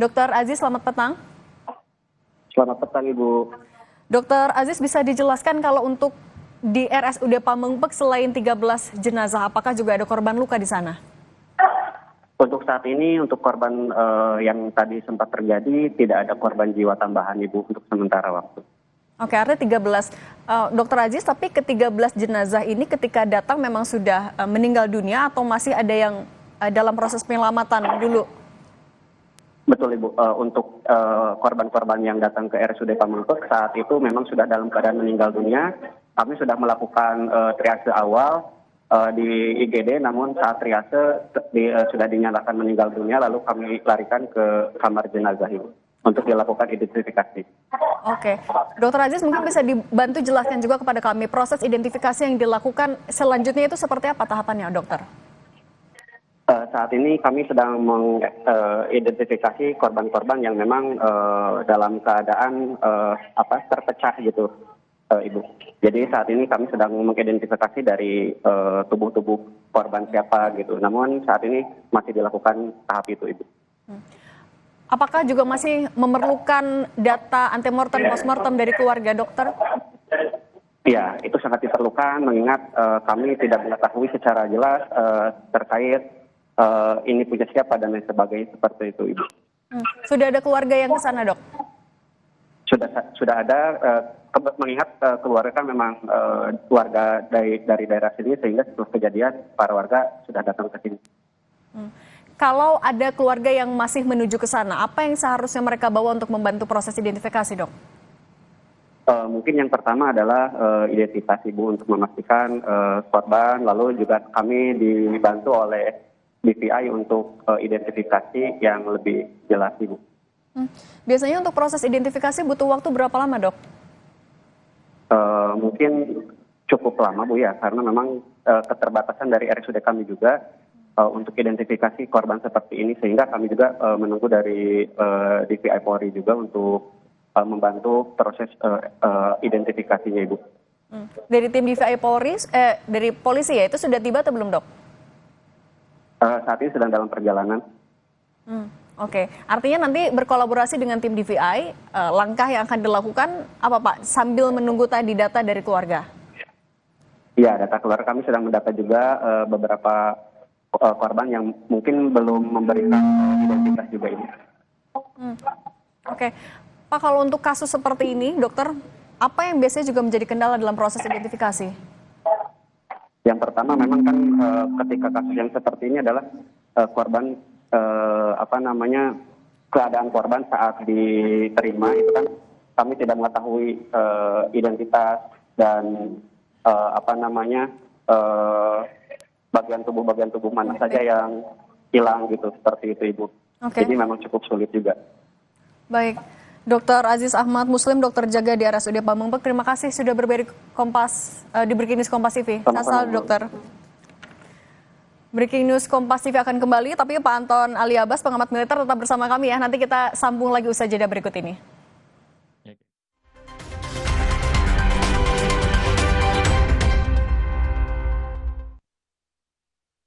Dr. Aziz, selamat petang. Selamat petang, Ibu. Dr. Aziz, bisa dijelaskan kalau untuk di RSUD Pamengpek selain 13 jenazah, apakah juga ada korban luka di sana? Untuk saat ini, untuk korban yang tadi sempat terjadi, tidak ada korban jiwa tambahan, Ibu, untuk sementara waktu. Oke, artinya 13. Dr. Aziz, tapi ke-13 jenazah ini ketika datang memang sudah meninggal dunia atau masih ada yang dalam proses penyelamatan dulu? Betul, Ibu. Untuk korban-korban yang datang ke RSUD Pamengpek saat itu memang sudah dalam keadaan meninggal dunia. Kami sudah melakukan triase awal di IGD, namun saat triase sudah dinyatakan meninggal dunia, lalu kami larikan ke kamar jenazah, Ibu, untuk dilakukan identifikasi. Oke, Dr. Aziz mungkin bisa dibantu jelaskan juga kepada kami proses identifikasi yang dilakukan selanjutnya itu seperti apa tahapannya, dokter? Saat ini kami sedang mengidentifikasi korban-korban yang memang dalam keadaan terpecah gitu, Ibu. Jadi saat ini kami sedang mengidentifikasi dari tubuh-tubuh korban siapa gitu. Namun saat ini masih dilakukan tahap itu, Ibu. Apakah juga masih memerlukan data antemortem, postmortem dari keluarga, dokter? Ya, itu sangat diperlukan mengingat kami tidak mengetahui secara jelas terkait ini punya siapa dan lain sebagainya, seperti itu, Ibu. Sudah ada keluarga yang ke sana, dok? Sudah ada, mengingat keluarga kan memang warga dari daerah sini, sehingga setelah kejadian para warga sudah datang ke sini. Kalau ada keluarga yang masih menuju ke sana, apa yang seharusnya mereka bawa untuk membantu proses identifikasi, dok? Mungkin yang pertama adalah identitas, Ibu, untuk memastikan korban, lalu juga kami dibantu oleh DPI untuk identifikasi yang lebih jelas, Ibu. Biasanya untuk proses identifikasi butuh waktu berapa lama, dok? Mungkin cukup lama, Bu, ya, karena memang keterbatasan dari RSUD kami juga untuk identifikasi korban seperti ini, sehingga kami juga menunggu dari DPI Polri juga untuk membantu proses identifikasinya, Ibu. Dari tim DPI Polri, dari polisi ya, itu sudah tiba atau belum, dok? Saat ini sedang dalam perjalanan. Oke, artinya nanti berkolaborasi dengan tim DPI, langkah yang akan dilakukan apa, Pak, sambil menunggu tadi data dari keluarga? Iya, data keluarga, kami sedang mendata juga beberapa korban yang mungkin belum memberikan identitas juga ini. Oke, Pak, kalau untuk kasus seperti ini, dokter, apa yang biasanya juga menjadi kendala dalam proses identifikasi? Yang pertama memang kan ketika kasus yang seperti ini adalah korban keadaan korban saat diterima itu kan kami tidak mengetahui identitas dan bagian tubuh mana saja yang hilang gitu, seperti itu, Ibu. Jadi memang cukup sulit juga. Baik, Dr. Aziz Ahmad Muslim, dokter jaga di RSUD Pamengpek, terima kasih sudah berberi di Breaking News Kompas TV. Selamat, dokter. Breaking News Kompas TV akan kembali, tapi Pak Anton Ali Abbas, pengamat militer, tetap bersama kami ya. Nanti kita sambung lagi usai jeda berikut ini.